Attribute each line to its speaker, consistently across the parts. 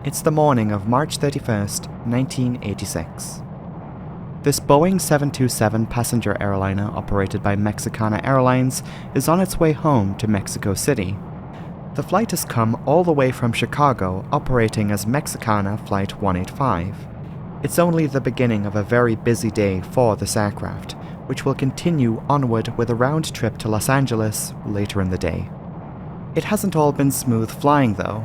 Speaker 1: It's the morning of March 31st, 1986. This Boeing 727 passenger airliner operated by Mexicana Airlines is on its way home to Mexico City. The flight has come all the way from Chicago, operating as Mexicana Flight 185. It's only the beginning of a very busy day for this aircraft, which will continue onward with a round trip to Los Angeles later in the day. It hasn't all been smooth flying though.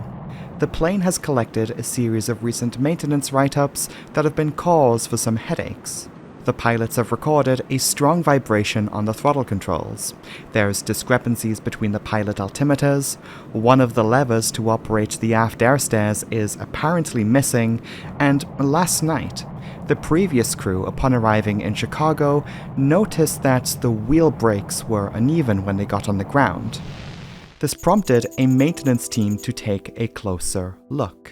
Speaker 1: The plane has collected a series of recent maintenance write-ups that have been cause for some headaches. The pilots have recorded a strong vibration on the throttle controls. There's discrepancies between the pilot altimeters. One of the levers to operate the aft air stairs is apparently missing, and last night, the previous crew, upon arriving in Chicago, noticed that the wheel brakes were uneven when they got on the ground. This prompted a maintenance team to take a closer look.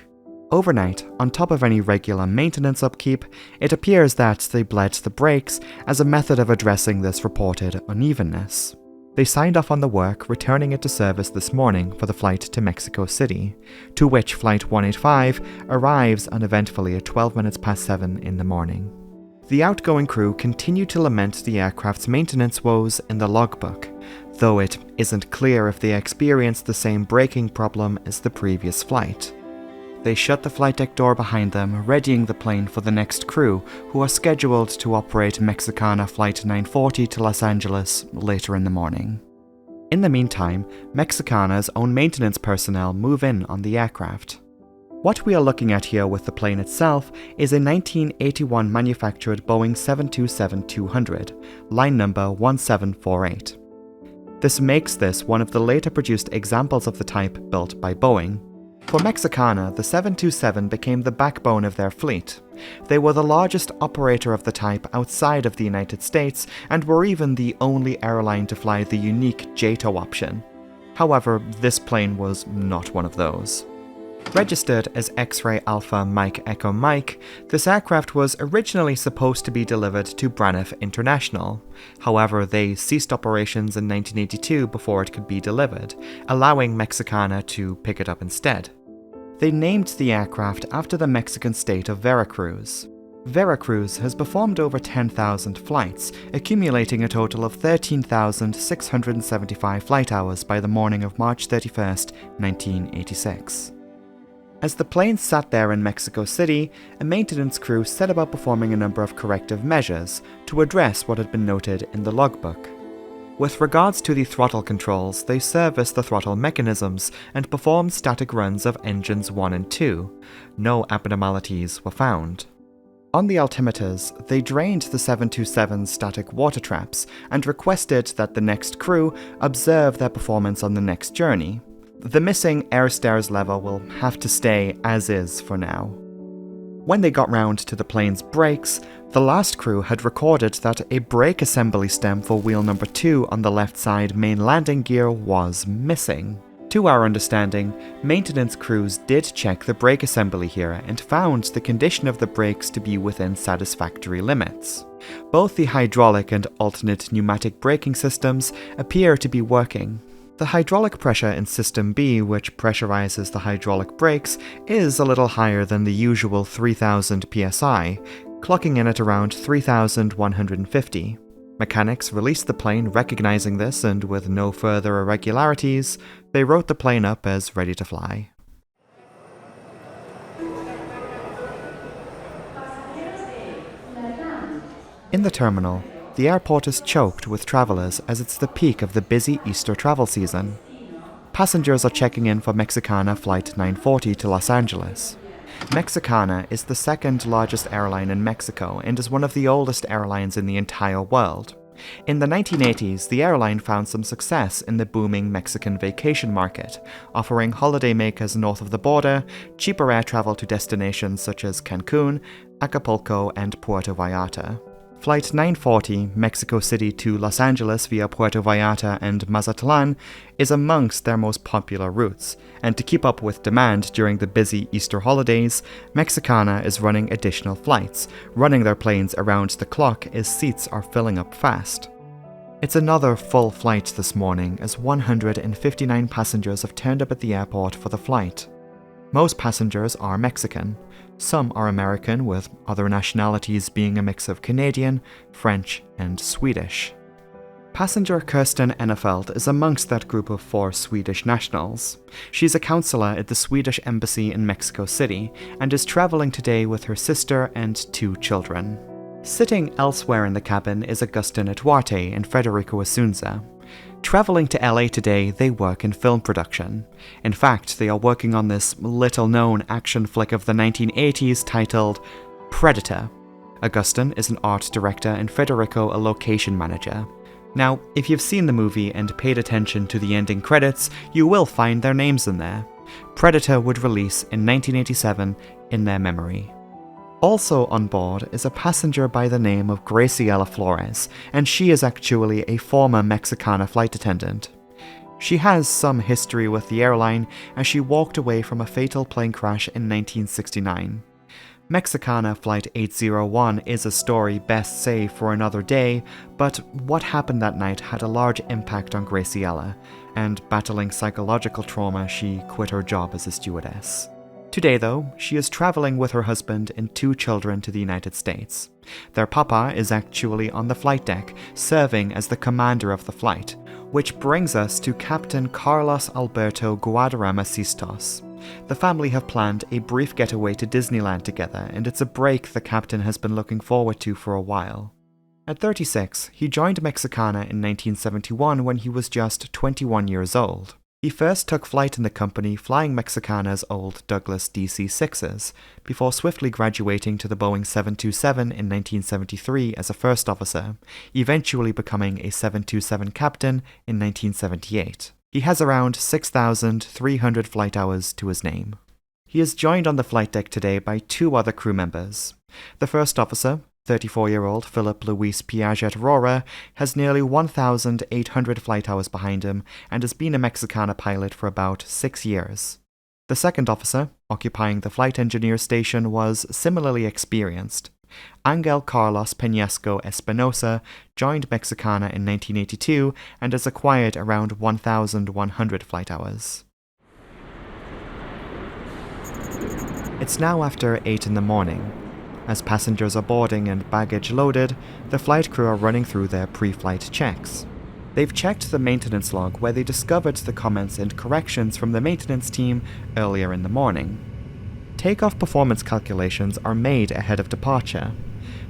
Speaker 1: Overnight, on top of any regular maintenance upkeep, it appears that they bled the brakes as a method of addressing this reported unevenness. They signed off on the work, returning it to service this morning for the flight to Mexico City, to which Flight 185 arrives uneventfully at 12 minutes past 7 in the morning. The outgoing crew continue to lament the aircraft's maintenance woes in the logbook, though it isn't clear if they experienced the same braking problem as the previous flight. They shut the flight deck door behind them, readying the plane for the next crew, who are scheduled to operate Mexicana Flight 940 to Los Angeles later in the morning. In the meantime, Mexicana's own maintenance personnel move in on the aircraft. What we are looking at here with the plane itself is a 1981 manufactured Boeing 727-200, line number 1748. This makes this one of the later produced examples of the type built by Boeing. For Mexicana, the 727 became the backbone of their fleet. They were the largest operator of the type outside of the United States and were even the only airline to fly the unique JATO option. However, this plane was not one of those. Registered as X-Ray Alpha Mike Echo Mike, this aircraft was originally supposed to be delivered to Braniff International. However, they ceased operations in 1982 before it could be delivered, allowing Mexicana to pick it up instead. They named the aircraft after the Mexican state of Veracruz. Veracruz has performed over 10,000 flights, accumulating a total of 13,675 flight hours by the morning of March 31st, 1986. As the plane sat there in Mexico City, a maintenance crew set about performing a number of corrective measures to address what had been noted in the logbook. With regards to the throttle controls, they serviced the throttle mechanisms and performed static runs of engines 1 and 2. No abnormalities were found. On the altimeters, they drained the 727's static water traps and requested that the next crew observe their performance on the next journey. The missing air stairs lever will have to stay as is for now. When they got round to the plane's brakes, the last crew had recorded that a brake assembly stem for wheel number 2 on the left side main landing gear was missing. To our understanding, maintenance crews did check the brake assembly here and found the condition of the brakes to be within satisfactory limits. Both the hydraulic and alternate pneumatic braking systems appear to be working. The hydraulic pressure in System B, which pressurizes the hydraulic brakes, is a little higher than the usual 3000 psi, clocking in at around 3150. Mechanics released the plane recognizing this, and with no further irregularities, they wrote the plane up as ready to fly. In the terminal, the airport is choked with travelers as it's the peak of the busy Easter travel season. Passengers are checking in for Mexicana Flight 940 to Los Angeles. Mexicana is the second largest airline in Mexico and is one of the oldest airlines in the entire world. In the 1980s, the airline found some success in the booming Mexican vacation market, offering holidaymakers north of the border cheaper air travel to destinations such as Cancun, Acapulco, and Puerto Vallarta. Flight 940, Mexico City to Los Angeles via Puerto Vallarta and Mazatlan, is amongst their most popular routes, and to keep up with demand during the busy Easter holidays, Mexicana is running additional flights, running their planes around the clock as seats are filling up fast. It's another full flight this morning as 159 passengers have turned up at the airport for the flight. Most passengers are Mexican. Some are American, with other nationalities being a mix of Canadian, French, and Swedish. Passenger Kirsten Ennefelt is amongst that group of 4 Swedish nationals. She's a counselor at the Swedish Embassy in Mexico City and is traveling today with her sister and 2 children. Sitting elsewhere in the cabin is Agustin Duarte and Federico Asunza. Traveling to LA today, they work in film production. In fact, they are working on this little-known action flick of the 1980s titled Predator. Agustin is an art director and Federico a location manager. Now, if you've seen the movie and paid attention to the ending credits, you will find their names in there. Predator would release in 1987 in their memory. Also on board is a passenger by the name of Graciela Flores, and she is actually a former Mexicana flight attendant. She has some history with the airline as she walked away from a fatal plane crash in 1969. Mexicana Flight 801 is a story best saved for another day, but what happened that night had a large impact on Graciela, and battling psychological trauma, she quit her job as a stewardess. Today, though, she is traveling with her husband and 2 children to the United States. Their papa is actually on the flight deck, serving as the commander of the flight, which brings us to Captain Carlos Alberto Guadarrama Sistos. The family have planned a brief getaway to Disneyland together, and it's a break the captain has been looking forward to for a while. At 36, he joined Mexicana in 1971 when he was just 21 years old. He first took flight in the company flying Mexicana's old Douglas DC-6s, before swiftly graduating to the Boeing 727 in 1973 as a first officer, eventually becoming a 727 captain in 1978. He has around 6,300 flight hours to his name. He is joined on the flight deck today by 2 other crew members. The first officer, 34-year-old Philip Luis Piaget Rora, has nearly 1,800 flight hours behind him and has been a Mexicana pilot for about 6 years. The second officer, occupying the flight engineer station, was similarly experienced. Angel Carlos Peñasco Espinosa joined Mexicana in 1982 and has acquired around 1,100 flight hours. It's now after 8 in the morning. As passengers are boarding and baggage loaded, the flight crew are running through their pre-flight checks. They've checked the maintenance log where they discovered the comments and corrections from the maintenance team earlier in the morning. Takeoff performance calculations are made ahead of departure.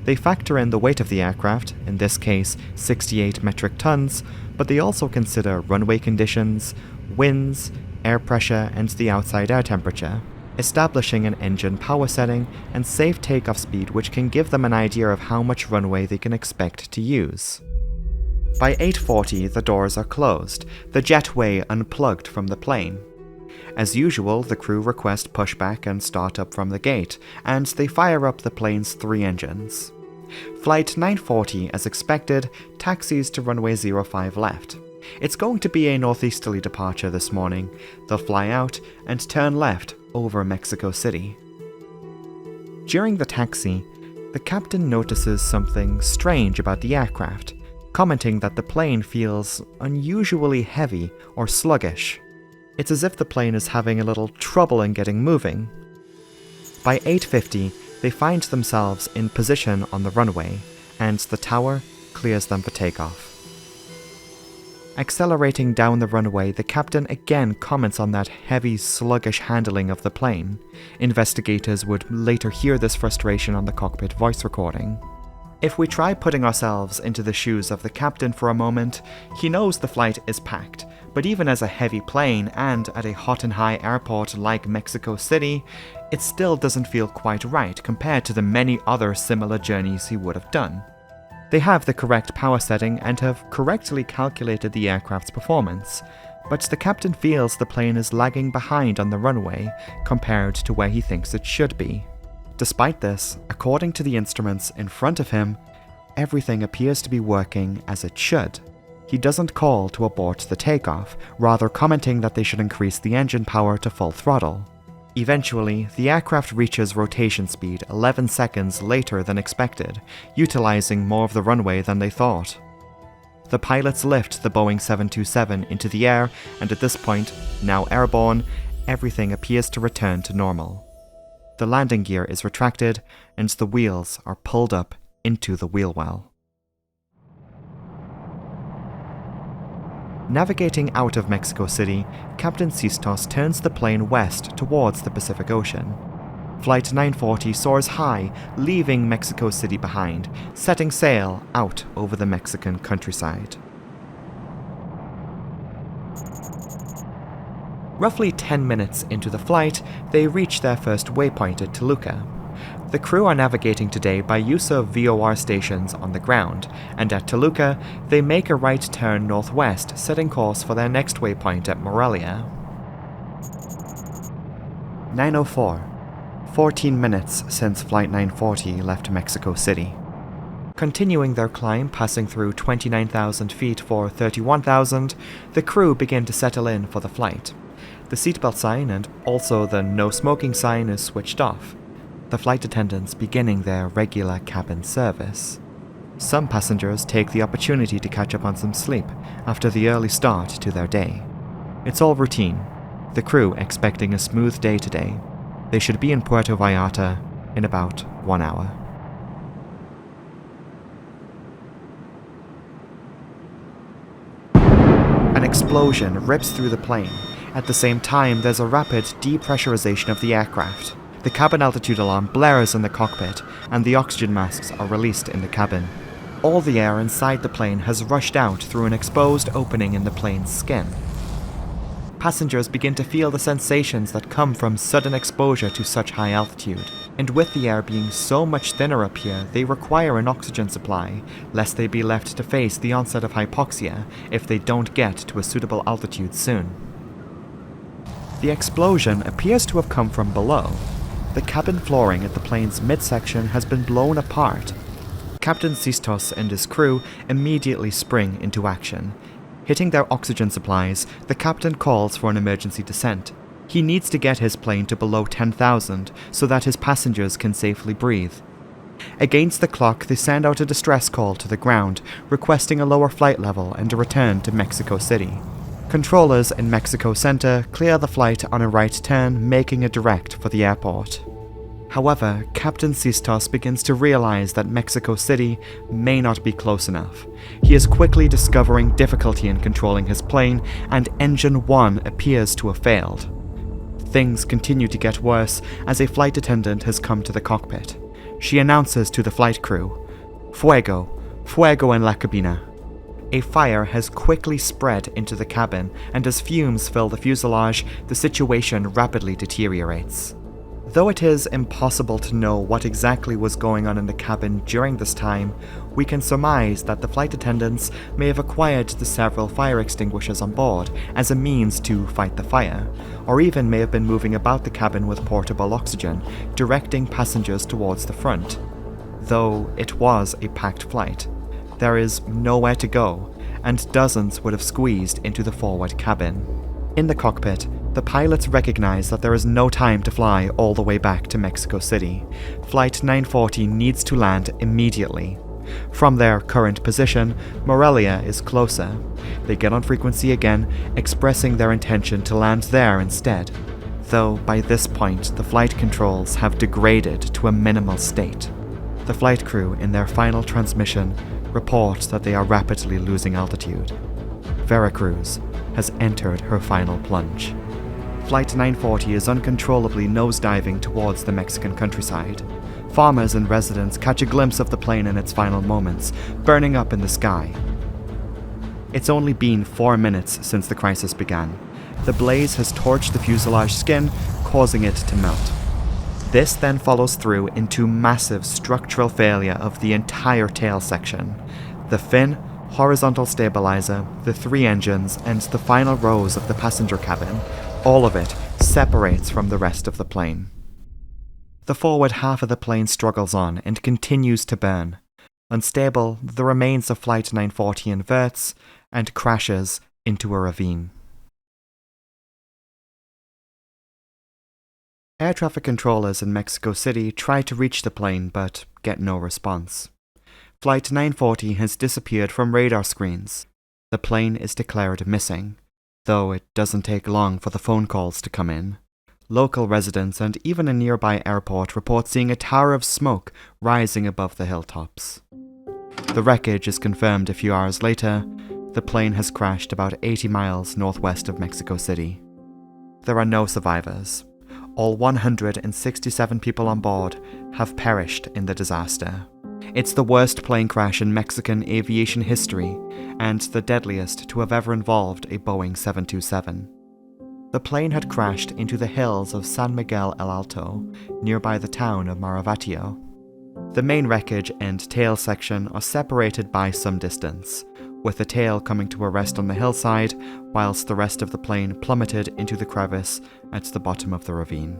Speaker 1: They factor in the weight of the aircraft, in this case 68 metric tons, but they also consider runway conditions, winds, air pressure, and the outside air temperature, establishing an engine power setting and safe takeoff speed which can give them an idea of how much runway they can expect to use. By 8:40, the doors are closed, the jetway unplugged from the plane. As usual, the crew request pushback and startup from the gate, and they fire up the plane's 3 engines. Flight 940, as expected, taxis to runway 05 left. It's going to be a northeasterly departure this morning. They'll fly out and turn left over Mexico City. During the taxi, the captain notices something strange about the aircraft, commenting that the plane feels unusually heavy or sluggish. It's as if the plane is having a little trouble in getting moving. By 8:50, they find themselves in position on the runway, and the tower clears them for takeoff. Accelerating down the runway, the captain again comments on that heavy, sluggish handling of the plane. Investigators would later hear this frustration on the cockpit voice recording. If we try putting ourselves into the shoes of the captain for a moment, he knows the flight is packed, but even as a heavy plane and at a hot and high airport like Mexico City, it still doesn't feel quite right compared to the many other similar journeys he would have done. They have the correct power setting and have correctly calculated the aircraft's performance, but the captain feels the plane is lagging behind on the runway compared to where he thinks it should be. Despite this, according to the instruments in front of him, everything appears to be working as it should. He doesn't call to abort the takeoff, rather commenting that they should increase the engine power to full throttle. Eventually, the aircraft reaches rotation speed 11 seconds later than expected, utilizing more of the runway than they thought. The pilots lift the Boeing 727 into the air, and at this point, now airborne, everything appears to return to normal. The landing gear is retracted, and the wheels are pulled up into the wheel well. Navigating out of Mexico City, Captain Sistos turns the plane west towards the Pacific Ocean. Flight 940 soars high, leaving Mexico City behind, setting sail out over the Mexican countryside. Roughly 10 minutes into the flight, they reach their first waypoint at Toluca. The crew are navigating today by use of VOR stations on the ground, and at Toluca, they make a right turn northwest, setting course for their next waypoint at Morelia. 9:04. 14 minutes since Flight 940 left Mexico City. Continuing their climb, passing through 29,000 feet for 31,000, the crew begin to settle in for the flight. The seatbelt sign and also the no smoking sign is switched off. The flight attendants beginning their regular cabin service. Some passengers take the opportunity to catch up on some sleep after the early start to their day. It's all routine, the crew expecting a smooth day today. They should be in Puerto Vallarta in about 1 hour. An explosion rips through the plane. At the same time, there's a rapid depressurization of the aircraft. The cabin altitude alarm blares in the cockpit, and the oxygen masks are released in the cabin. All the air inside the plane has rushed out through an exposed opening in the plane's skin. Passengers begin to feel the sensations that come from sudden exposure to such high altitude, and with the air being so much thinner up here, they require an oxygen supply, lest they be left to face the onset of hypoxia if they don't get to a suitable altitude soon. The explosion appears to have come from below. The cabin flooring at the plane's midsection has been blown apart. Captain Sistos and his crew immediately spring into action. Hitting their oxygen supplies, the captain calls for an emergency descent. He needs to get his plane to below 10,000 so that his passengers can safely breathe. Against the clock, they send out a distress call to the ground, requesting a lower flight level and a return to Mexico City. Controllers in Mexico Center clear the flight on a right turn, making a direct for the airport. However, Captain Sistos begins to realize that Mexico City may not be close enough. He is quickly discovering difficulty in controlling his plane, and Engine 1 appears to have failed. Things continue to get worse as a flight attendant has come to the cockpit. She announces to the flight crew, "Fuego, fuego en la cabina." A fire has quickly spread into the cabin, and as fumes fill the fuselage, the situation rapidly deteriorates. Though it is impossible to know what exactly was going on in the cabin during this time, we can surmise that the flight attendants may have acquired the several fire extinguishers on board as a means to fight the fire, or even may have been moving about the cabin with portable oxygen, directing passengers towards the front. Though it was a packed flight, there is nowhere to go, and dozens would have squeezed into the forward cabin. In the cockpit, the pilots recognize that there is no time to fly all the way back to Mexico City. Flight 940 needs to land immediately. From their current position, Morelia is closer. They get on frequency again, expressing their intention to land there instead. Though by this point, the flight controls have degraded to a minimal state. The flight crew, in their final transmission, report that they are rapidly losing altitude. Veracruz has entered her final plunge. Flight 940 is uncontrollably nosediving towards the Mexican countryside. Farmers and residents catch a glimpse of the plane in its final moments, burning up in the sky. It's only been 4 minutes since the crisis began. The blaze has torched the fuselage skin, causing it to melt. This then follows through into massive structural failure of the entire tail section. The fin, horizontal stabilizer, the 3 engines, and the final rows of the passenger cabin, all of it separates from the rest of the plane. The forward half of the plane struggles on and continues to burn. Unstable, the remains of Flight 940 inverts and crashes into a ravine. Air traffic controllers in Mexico City try to reach the plane but get no response. Flight 940 has disappeared from radar screens. The plane is declared missing, though it doesn't take long for the phone calls to come in. Local residents and even a nearby airport report seeing a tower of smoke rising above the hilltops. The wreckage is confirmed a few hours later. The plane has crashed about 80 miles northwest of Mexico City. There are no survivors. All 167 people on board have perished in the disaster. It's the worst plane crash in Mexican aviation history and the deadliest to have ever involved a Boeing 727. The plane had crashed into the hills of San Miguel el Alto, nearby the town of Maravatio. The main wreckage and tail section are separated by some distance, with the tail coming to a rest on the hillside, whilst the rest of the plane plummeted into the crevice at the bottom of the ravine.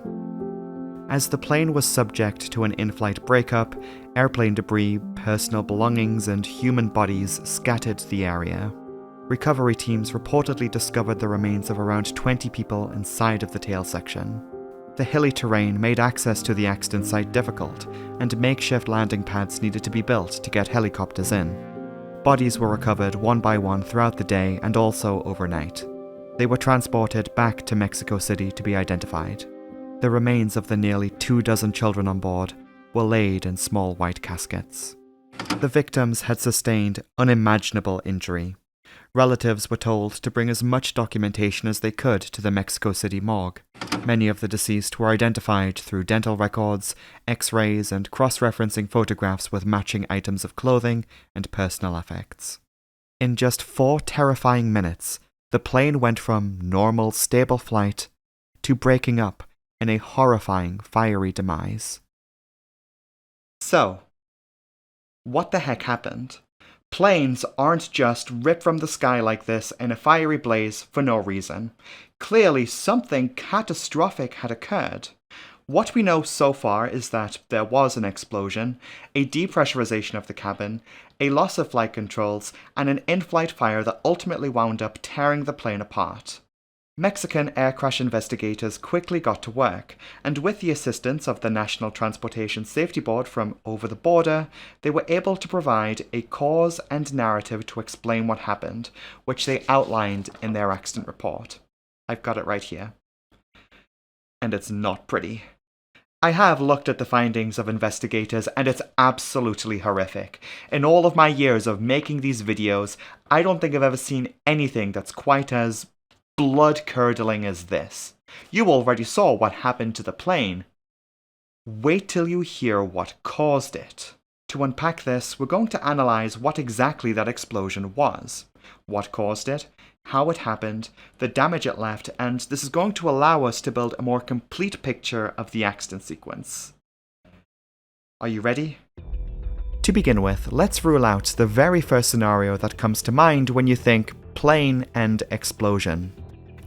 Speaker 1: As the plane was subject to an in-flight breakup, airplane debris, personal belongings, and human bodies scattered the area. Recovery teams reportedly discovered the remains of around 20 people inside of the tail section. The hilly terrain made access to the accident site difficult, and makeshift landing pads needed to be built to get helicopters in. Bodies were recovered one by one throughout the day and also overnight. They were transported back to Mexico City to be identified. The remains of the nearly 24 children on board were laid in small white caskets. The victims had sustained unimaginable injury. Relatives were told to bring as much documentation as they could to the Mexico City morgue. Many of the deceased were identified through dental records, x-rays, and cross-referencing photographs with matching items of clothing and personal effects. In just 4 terrifying minutes, the plane went from normal, stable flight to breaking up in a horrifying, fiery demise. So, what the heck happened? Planes aren't just ripped from the sky like this in a fiery blaze for no reason. Clearly, something catastrophic had occurred. What we know so far is that there was an explosion, a depressurization of the cabin, a loss of flight controls, and an in-flight fire that ultimately wound up tearing the plane apart. Mexican air crash investigators quickly got to work, and with the assistance of the National Transportation Safety Board from over the border, they were able to provide a cause and narrative to explain what happened, which they outlined in their accident report. I've got it right here. And it's not pretty. I have looked at the findings of investigators, and it's absolutely horrific. In all of my years of making these videos, I don't think I've ever seen anything that's quite as blood-curdling as this. You already saw what happened to the plane. Wait till you hear what caused it. To unpack this, we're going to analyze what exactly that explosion was, what caused it, how it happened, the damage it left, and this is going to allow us to build a more complete picture of the accident sequence. Are you ready? To begin with, let's rule out the very first scenario that comes to mind when you think plane and explosion.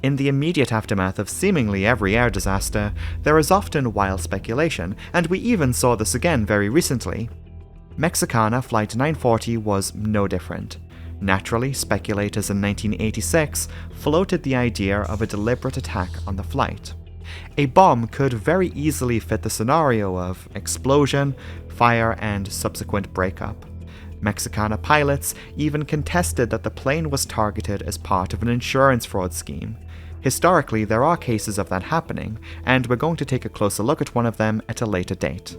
Speaker 1: In the immediate aftermath of seemingly every air disaster, there is often wild speculation, and we even saw this again very recently. Mexicana Flight 940 was no different. Naturally, speculators in 1986 floated the idea of a deliberate attack on the flight. A bomb could very easily fit the scenario of explosion, fire, and subsequent breakup. Mexicana pilots even contested that the plane was targeted as part of an insurance fraud scheme. Historically, there are cases of that happening, and we're going to take a closer look at one of them at a later date.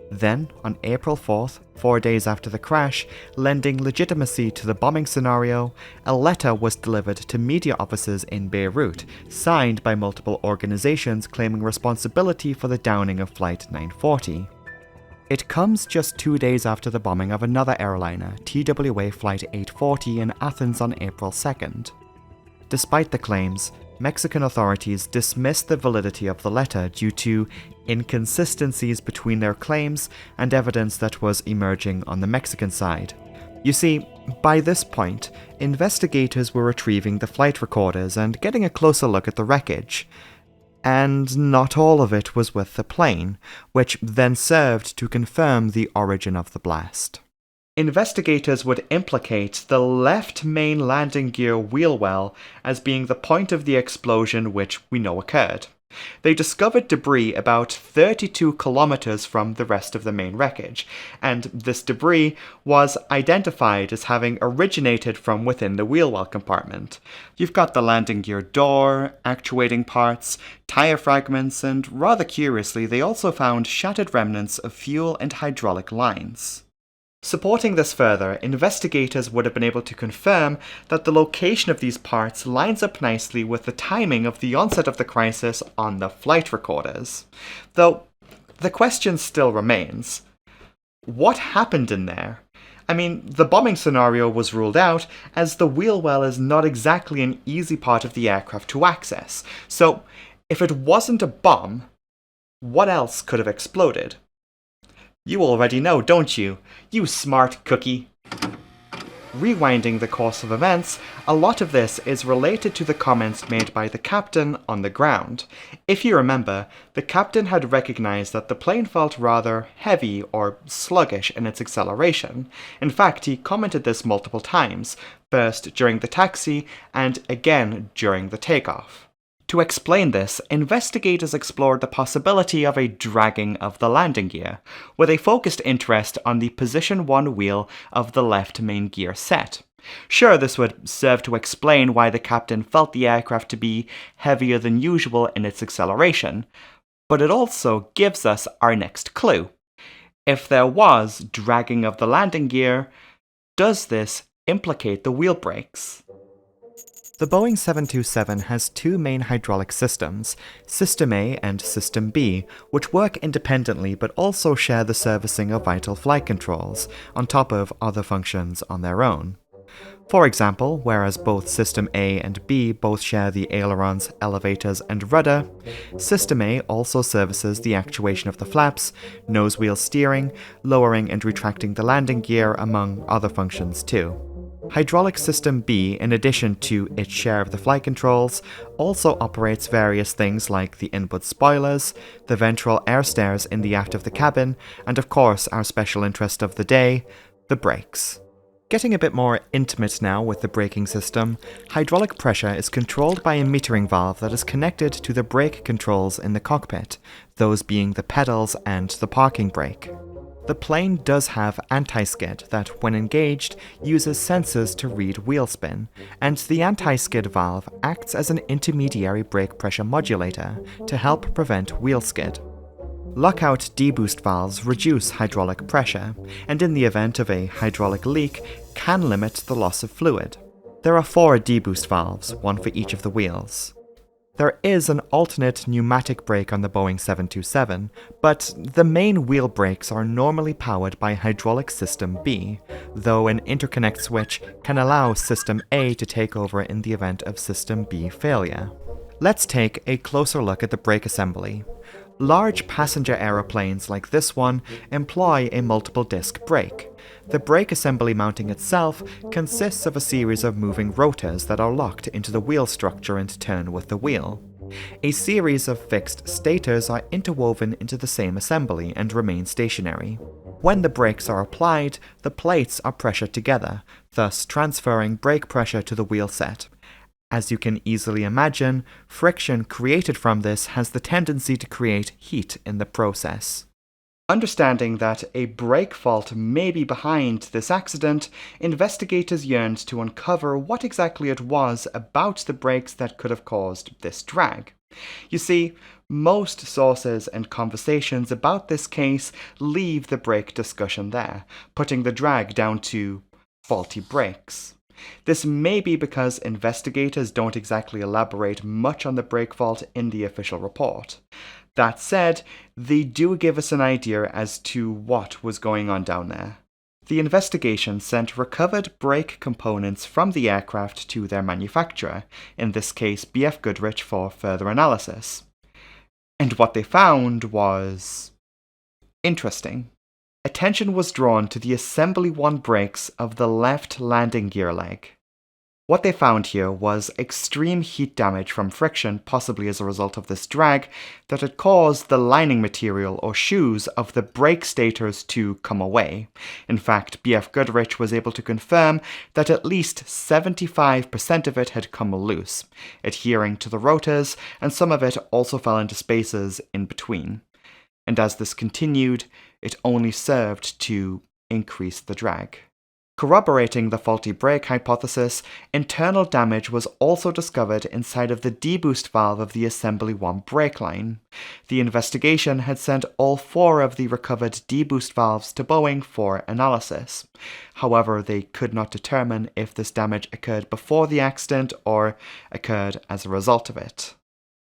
Speaker 1: Then, on April 4th, 4 days after the crash, lending legitimacy to the bombing scenario, a letter was delivered to media offices in Beirut, signed by multiple organizations claiming responsibility for the downing of Flight 940. It comes just 2 days after the bombing of another airliner, TWA Flight 840 in Athens on April 2nd. Despite the claims, Mexican authorities dismissed the validity of the letter due to inconsistencies between their claims and evidence that was emerging on the Mexican side. You see, by this point, investigators were retrieving the flight recorders and getting a closer look at the wreckage. And not all of it was with the plane, which then served to confirm the origin of the blast. Investigators would implicate the left main landing gear wheel well as being the point of the explosion which we know occurred. They discovered debris about 32 kilometers from the rest of the main wreckage, and this debris was identified as having originated from within the wheel well compartment. You've got the landing gear door, actuating parts, tire fragments, and rather curiously, they also found shattered remnants of fuel and hydraulic lines. Supporting this further, investigators would have been able to confirm that the location of these parts lines up nicely with the timing of the onset of the crisis on the flight recorders. Though, the question still remains. What happened in there? I mean, the bombing scenario was ruled out, as the wheel well is not exactly an easy part of the aircraft to access. So, if it wasn't a bomb, what else could have exploded? You already know, don't you? You smart cookie. Rewinding the course of events, a lot of this is related to the comments made by the captain on the ground. If you remember, the captain had recognized that the plane felt rather heavy or sluggish in its acceleration. In fact, he commented this multiple times, first during the taxi and again during the takeoff. To explain this, investigators explored the possibility of a dragging of the landing gear, with a focused interest on the position 1 wheel of the left main gear set. Sure, this would serve to explain why the captain felt the aircraft to be heavier than usual in its acceleration, but it also gives us our next clue. If there was dragging of the landing gear, does this implicate the wheel brakes? The Boeing 727 has two main hydraulic systems, System A and System B, which work independently but also share the servicing of vital flight controls, on top of other functions on their own. For example, whereas both System A and B both share the ailerons, elevators, and rudder, System A also services the actuation of the flaps, nose wheel steering, lowering and retracting the landing gear, among other functions too. Hydraulic System B, in addition to its share of the flight controls, also operates various things like the inboard spoilers, the ventral air stairs in the aft of the cabin, and of course our special interest of the day, the brakes. Getting a bit more intimate now with the braking system, hydraulic pressure is controlled by a metering valve that is connected to the brake controls in the cockpit, those being the pedals and the parking brake. The plane does have anti-skid that, when engaged, uses sensors to read wheel spin, and the anti-skid valve acts as an intermediary brake pressure modulator to help prevent wheel skid. Lockout deboost valves reduce hydraulic pressure, and in the event of a hydraulic leak, can limit the loss of fluid. There are 4 deboost valves, one for each of the wheels. There is an alternate pneumatic brake on the Boeing 727, but the main wheel brakes are normally powered by hydraulic System B, though an interconnect switch can allow System A to take over in the event of System B failure. Let's take a closer look at the brake assembly. Large passenger aeroplanes like this one employ a multiple disc brake. The brake assembly mounting itself consists of a series of moving rotors that are locked into the wheel structure and turn with the wheel. A series of fixed stators are interwoven into the same assembly and remain stationary. When the brakes are applied, the plates are pressured together, thus transferring brake pressure to the wheel set. As you can easily imagine, friction created from this has the tendency to create heat in the process. Understanding that a brake fault may be behind this accident, investigators yearned to uncover what exactly it was about the brakes that could have caused this drag. You see, most sources and conversations about this case leave the brake discussion there, putting the drag down to faulty brakes. This may be because investigators don't exactly elaborate much on the brake fault in the official report. That said, they do give us an idea as to what was going on down there. The investigation sent recovered brake components from the aircraft to their manufacturer, in this case BF Goodrich, for further analysis. And what they found was interesting. Attention was drawn to the assembly 1 brakes of the left landing gear leg. What they found here was extreme heat damage from friction, possibly as a result of this drag, that had caused the lining material or shoes of the brake stators to come away. In fact, BF Goodrich was able to confirm that at least 75% of it had come loose, adhering to the rotors, and some of it also fell into spaces in between. And as this continued, it only served to increase the drag. Corroborating the faulty brake hypothesis, internal damage was also discovered inside of the deboost valve of the Assembly 1 brake line. The investigation had sent all 4 of the recovered deboost valves to Boeing for analysis. However, they could not determine if this damage occurred before the accident or occurred as a result of it.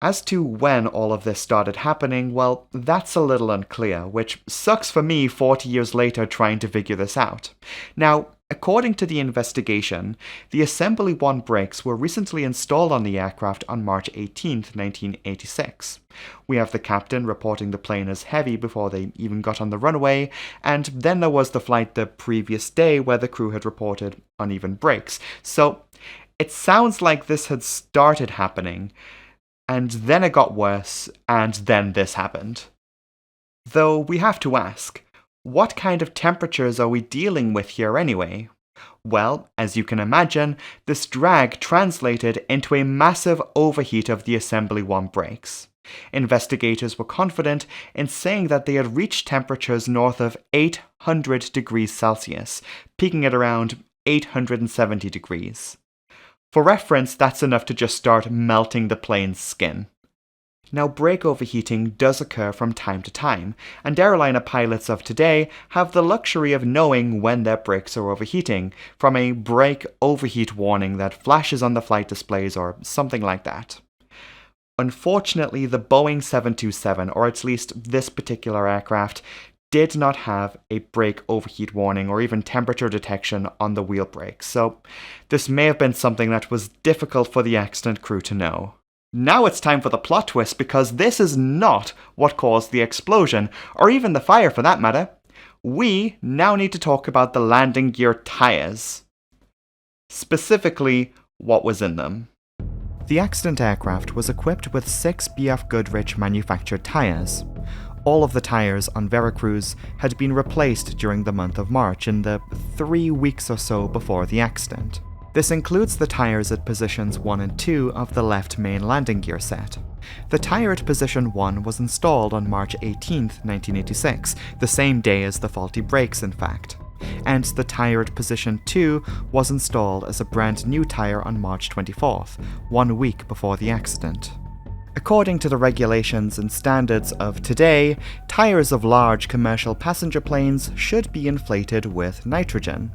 Speaker 1: As to when all of this started happening, well, that's a little unclear, which sucks for me 40 years later trying to figure this out. Now, according to the investigation, the Assembly 1 brakes were recently installed on the aircraft on March 18, 1986. We have the captain reporting the plane as heavy before they even got on the runway, and then there was the flight the previous day where the crew had reported uneven brakes. So, it sounds like this had started happening, and then it got worse, and then this happened. Though we have to ask, what kind of temperatures are we dealing with here anyway? Well, as you can imagine, this drag translated into a massive overheat of the Assembly 1 brakes. Investigators were confident in saying that they had reached temperatures north of 800 degrees Celsius, peaking at around 870 degrees. For reference, that's enough to just start melting the plane's skin. Now, brake overheating does occur from time to time, and airliner pilots of today have the luxury of knowing when their brakes are overheating, from a brake overheat warning that flashes on the flight displays or something like that. Unfortunately, the Boeing 727, or at least this particular aircraft, did not have a brake overheat warning or even temperature detection on the wheel brakes, so this may have been something that was difficult for the accident crew to know. Now it's time for the plot twist, because this is not what caused the explosion, or even the fire for that matter. We now need to talk about the landing gear tires. Specifically, what was in them. The accident aircraft was equipped with 6 BF Goodrich manufactured tires. All of the tires on Veracruz had been replaced during the month of March, in the 3 weeks or so before the accident. This includes the tires at positions 1 and 2 of the left main landing gear set. The tire at position 1 was installed on March 18, 1986, the same day as the faulty brakes in fact. And the tire at position 2 was installed as a brand new tire on March 24th, 1 week before the accident. According to the regulations and standards of today, tires of large commercial passenger planes should be inflated with nitrogen.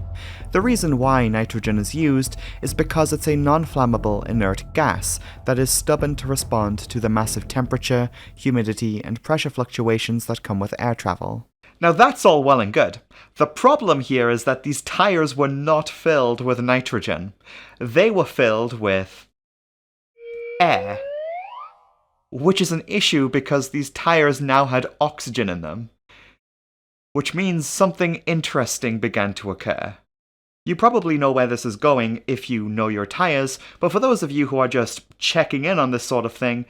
Speaker 1: The reason why nitrogen is used is because it's a non-flammable inert gas that is stubborn to respond to the massive temperature, humidity, and pressure fluctuations that come with air travel. Now that's all well and good. The problem here is that these tires were not filled with nitrogen. They were filled with air. Which is an issue because these tires now had oxygen in them. Which means something interesting began to occur. You probably know where this is going if you know your tires, but for those of you who are just checking in on this sort of thing,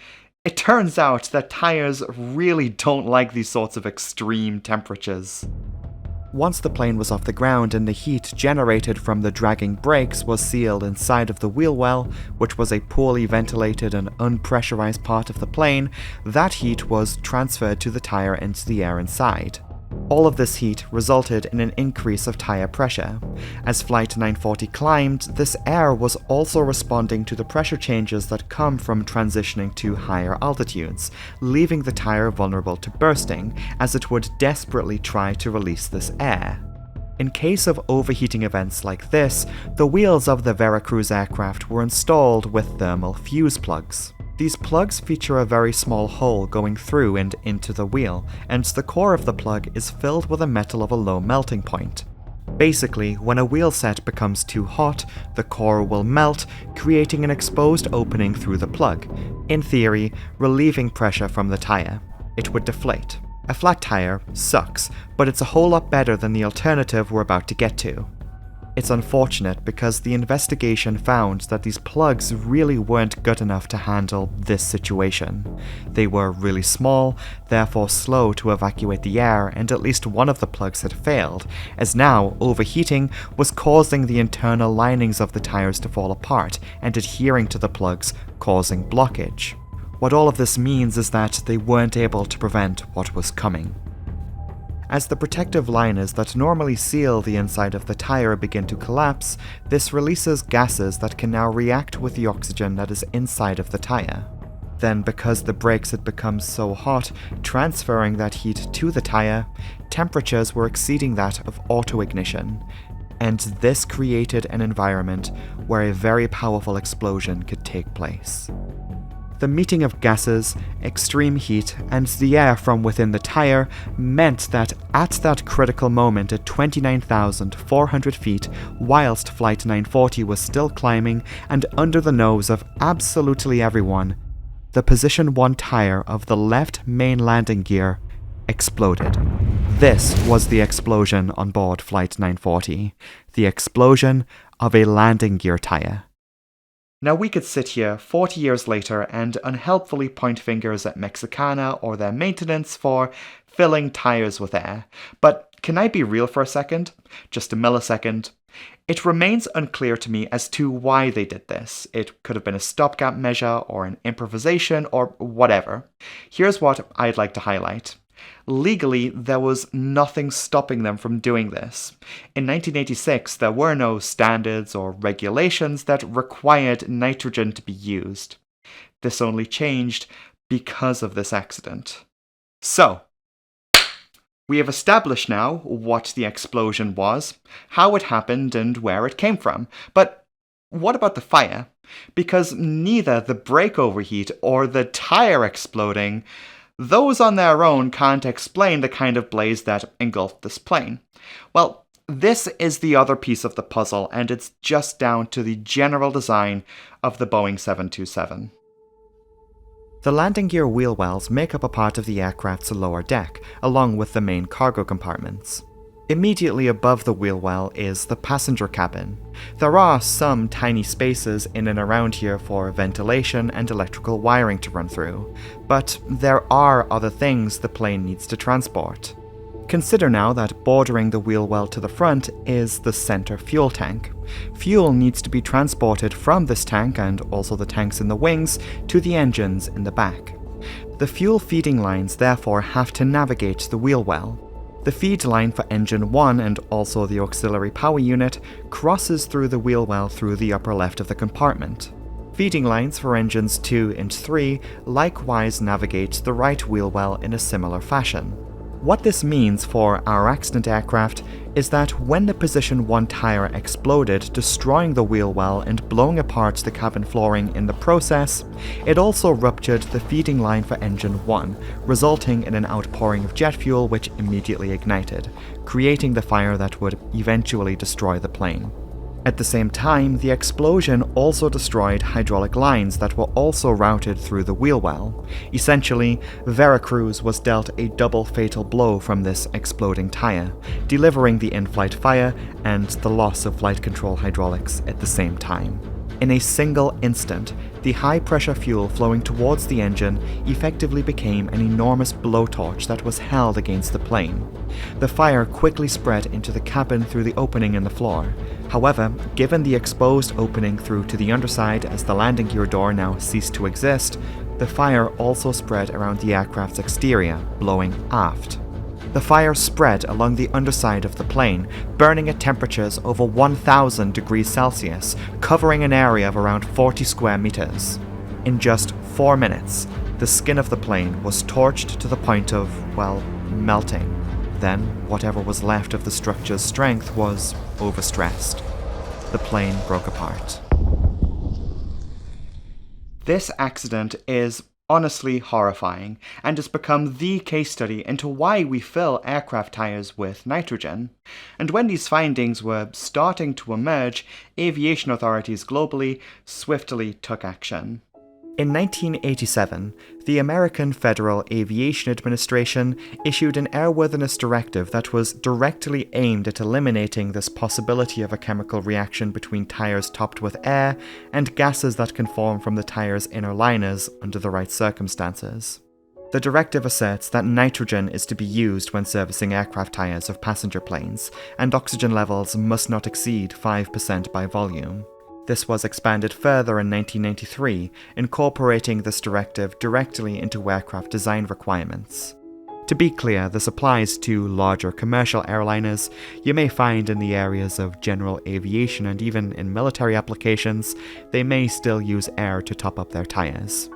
Speaker 1: it turns out that tires really don't like these sorts of extreme temperatures. Once the plane was off the ground and the heat generated from the dragging brakes was sealed inside of the wheel well, which was a poorly ventilated and unpressurized part of the plane, that heat was transferred to the tire and to the air inside. All of this heat resulted in an increase of tire pressure. As Flight 940 climbed, this air was also responding to the pressure changes that come from transitioning to higher altitudes, leaving the tire vulnerable to bursting, as it would desperately try to release this air. In case of overheating events like this, the wheels of the Veracruz aircraft were installed with thermal fuse plugs. These plugs feature a very small hole going through and into the wheel, and the core of the plug is filled with a metal of a low melting point. Basically, when a wheel set becomes too hot, the core will melt, creating an exposed opening through the plug, in theory, relieving pressure from the tire. It would deflate. A flat tire sucks, but it's a whole lot better than the alternative we're about to get to. It's unfortunate because the investigation found that these plugs really weren't good enough to handle this situation. They were really small, therefore slow to evacuate the air, and at least one of the plugs had failed, as now overheating was causing the internal linings of the tires to fall apart and adhering to the plugs, causing blockage. What all of this means is that they weren't able to prevent what was coming. As the protective liners that normally seal the inside of the tire begin to collapse, this releases gases that can now react with the oxygen that is inside of the tire. Then, because the brakes had become so hot, transferring that heat to the tire, temperatures were exceeding that of auto-ignition, and this created an environment where a very powerful explosion could take place. The meeting of gases, extreme heat, and the air from within the tire meant that at that critical moment at 29,400 feet, whilst Flight 940 was still climbing and under the nose of absolutely everyone, the position 1 tire of the left main landing gear exploded. This was the explosion on board Flight 940, the explosion of a landing gear tire. Now we could sit here 40 years later and unhelpfully point fingers at Mexicana or their maintenance for filling tires with air, but can I be real for a second? Just a millisecond. It remains unclear to me as to why they did this. It could have been a stopgap measure or an improvisation or whatever. Here's what I'd like to highlight. Legally, there was nothing stopping them from doing this. In 1986, there were no standards or regulations that required nitrogen to be used. This only changed because of this accident. So, we have established now what the explosion was, how it happened, and where it came from. But what about the fire? Because neither the brake overheat or the tire exploding, those on their own can't explain the kind of blaze that engulfed this plane. Well, this is the other piece of the puzzle, and it's just down to the general design of the Boeing 727. The landing gear wheel wells make up a part of the aircraft's lower deck, along with the main cargo compartments. Immediately above the wheel well is the passenger cabin. There are some tiny spaces in and around here for ventilation and electrical wiring to run through, but there are other things the plane needs to transport. Consider now that bordering the wheel well to the front is the center fuel tank. Fuel needs to be transported from this tank and also the tanks in the wings to the engines in the back. The fuel feeding lines therefore have to navigate the wheel well. The feed line for engine 1 and also the auxiliary power unit crosses through the wheel well through the upper left of the compartment. Feeding lines for engines 2 and 3 likewise navigate the right wheel well in a similar fashion. What this means for our accident aircraft is that when the position 1 tire exploded, destroying the wheel well and blowing apart the cabin flooring in the process, it also ruptured the feeding line for engine 1, resulting in an outpouring of jet fuel which immediately ignited, creating the fire that would eventually destroy the plane. At the same time, the explosion also destroyed hydraulic lines that were also routed through the wheel well. Essentially, Veracruz was dealt a double fatal blow from this exploding tire, delivering the in-flight fire and the loss of flight control hydraulics at the same time. In a single instant, the high-pressure fuel flowing towards the engine effectively became an enormous blowtorch that was held against the plane. The fire quickly spread into the cabin through the opening in the floor. However, given the exposed opening through to the underside as the landing gear door now ceased to exist, the fire also spread around the aircraft's exterior, blowing aft. The fire spread along the underside of the plane, burning at temperatures over 1,000 degrees Celsius, covering an area of around 40 square meters. In just 4 minutes, the skin of the plane was torched to the point of, well, melting. Then, whatever was left of the structure's strength was overstressed. The plane broke apart. This accident is honestly horrifying, and has become the case study into why we fill aircraft tires with nitrogen. And when these findings were starting to emerge, aviation authorities globally swiftly took action. In 1987, the American Federal Aviation Administration issued an airworthiness directive that was directly aimed at eliminating this possibility of a chemical reaction between tires topped with air and gases that can form from the tire's inner liners under the right circumstances. The directive asserts that nitrogen is to be used when servicing aircraft tires of passenger planes, and oxygen levels must not exceed 5% by volume. This was expanded further in 1993, incorporating this directive directly into aircraft design requirements. To be clear, this applies to larger commercial airliners you may find in the areas of general aviation, and even in military applications, they may still use air to top up their tires.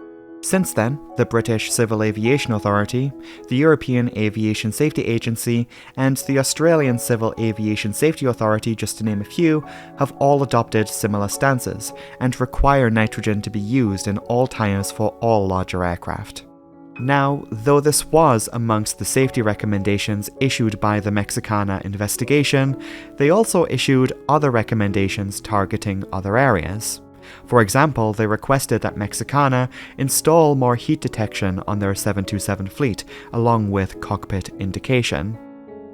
Speaker 1: Since then, the British Civil Aviation Authority, the European Aviation Safety Agency, and the Australian Civil Aviation Safety Authority, just to name a few, have all adopted similar stances and require nitrogen to be used in all tyres for all larger aircraft. Now, though this was amongst the safety recommendations issued by the Mexicana investigation, they also issued other recommendations targeting other areas. For example, they requested that Mexicana install more heat detection on their 727 fleet, along with cockpit indication.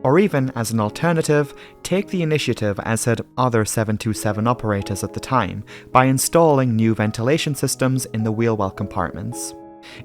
Speaker 1: Or even, as an alternative, take the initiative, as had other 727 operators at the time, by installing new ventilation systems in the wheel well compartments.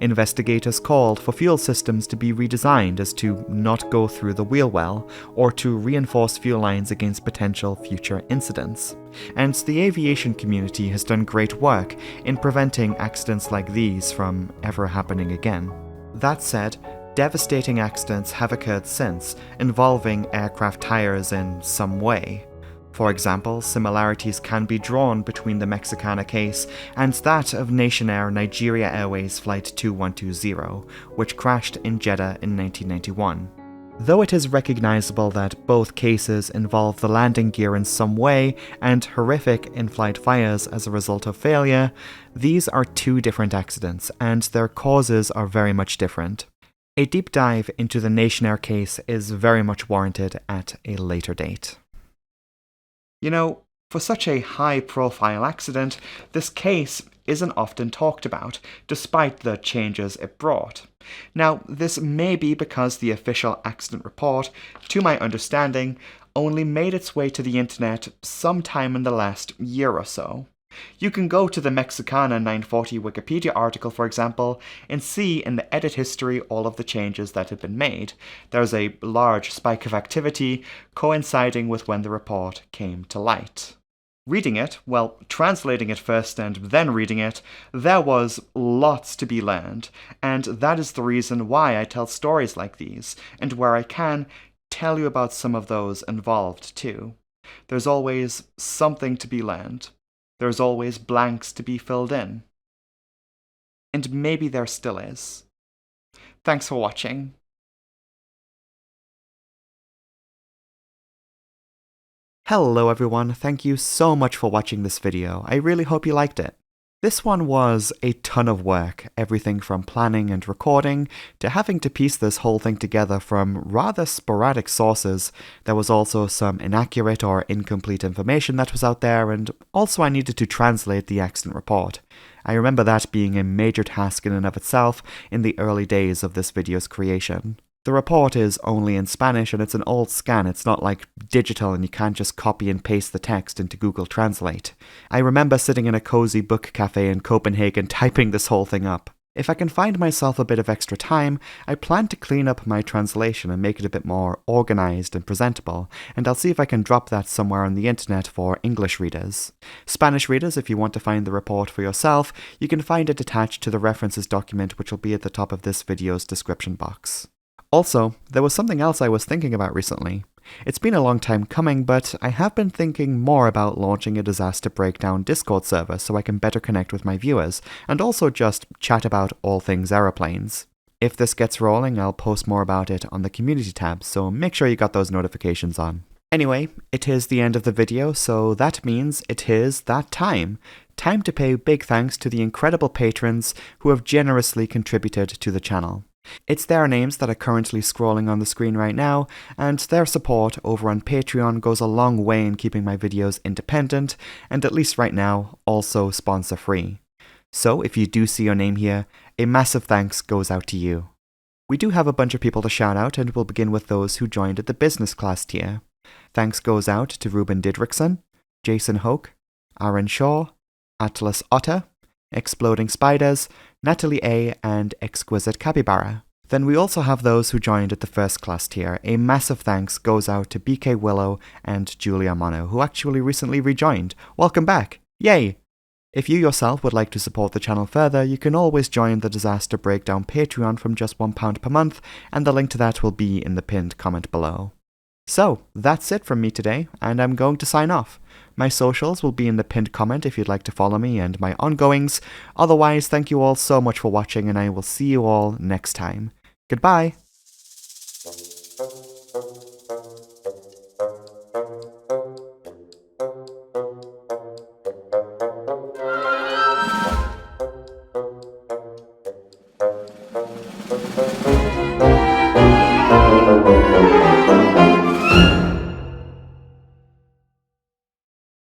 Speaker 1: Investigators called for fuel systems to be redesigned as to not go through the wheel well, or to reinforce fuel lines against potential future incidents. And the aviation community has done great work in preventing accidents like these from ever happening again. That said, devastating accidents have occurred since, involving aircraft tires in some way. For example, similarities can be drawn between the Mexicana case and that of Nationair Nigeria Airways Flight 2120, which crashed in Jeddah in 1991. Though it is recognizable that both cases involve the landing gear in some way and horrific in-flight fires as a result of failure, these are two different accidents and their causes are very much different. A deep dive into the Nationair case is very much warranted at a later date. You know, for such a high-profile accident, this case isn't often talked about, despite the changes it brought. Now, this may be because the official accident report, to my understanding, only made its way to the internet sometime in the last year or so. You can go to the Mexicana 940 Wikipedia article, for example, and see in the edit history all of the changes that had been made. There's a large spike of activity coinciding with when the report came to light. Reading it, well, translating it first and then reading it, there was lots to be learned, and that is the reason why I tell stories like these, and where I can, tell you about some of those involved too. There's always something to be learned. There's always blanks to be filled in. And maybe there still is. Thanks for watching. Hello everyone, thank you so much for watching this video. I really hope you liked it. This one was a ton of work, everything from planning and recording to having to piece this whole thing together from rather sporadic sources. There was also some inaccurate or incomplete information that was out there, and also I needed to translate the accident report. I remember that being a major task in and of itself in the early days of this video's creation. The report is only in Spanish and it's an old scan, it's not like digital and you can't just copy and paste the text into Google Translate. I remember sitting in a cozy book cafe in Copenhagen typing this whole thing up. If I can find myself a bit of extra time, I plan to clean up my translation and make it a bit more organized and presentable, and I'll see if I can drop that somewhere on the internet for English readers. Spanish readers, if you want to find the report for yourself, you can find it attached to the references document which will be at the top of this video's description box. Also, there was something else I was thinking about recently. It's been a long time coming, but I have been thinking more about launching a disaster breakdown Discord server so I can better connect with my viewers, and also just chat about all things aeroplanes. If this gets rolling, I'll post more about it on the community tab, so make sure you got those notifications on. Anyway, it is the end of the video, so that means it is that time. Time to pay big thanks to the incredible patrons who have generously contributed to the channel. It's their names that are currently scrolling on the screen right now, and their support over on Patreon goes a long way in keeping my videos independent, and at least right now, also sponsor-free. So if you do see your name here, a massive thanks goes out to you. We do have a bunch of people to shout out, and we'll begin with those who joined at the business class tier. Thanks goes out to Ruben Didrikson, Jason Hoke, Aaron Shaw, Atlas Otter, Exploding Spiders, Natalie A, and Exquisite Capybara. Then we also have those who joined at the first class tier. A massive thanks goes out to BK Willow and Julia Mono, who actually recently rejoined. Welcome back! Yay! If you yourself would like to support the channel further, you can always join the Disaster Breakdown Patreon from just £1 per month, and the link to that will be in the pinned comment below. So, that's it from me today, and I'm going to sign off. My socials will be in the pinned comment if you'd like to follow me and my ongoings. Otherwise, thank you all so much for watching, and I will see you all next time. Goodbye!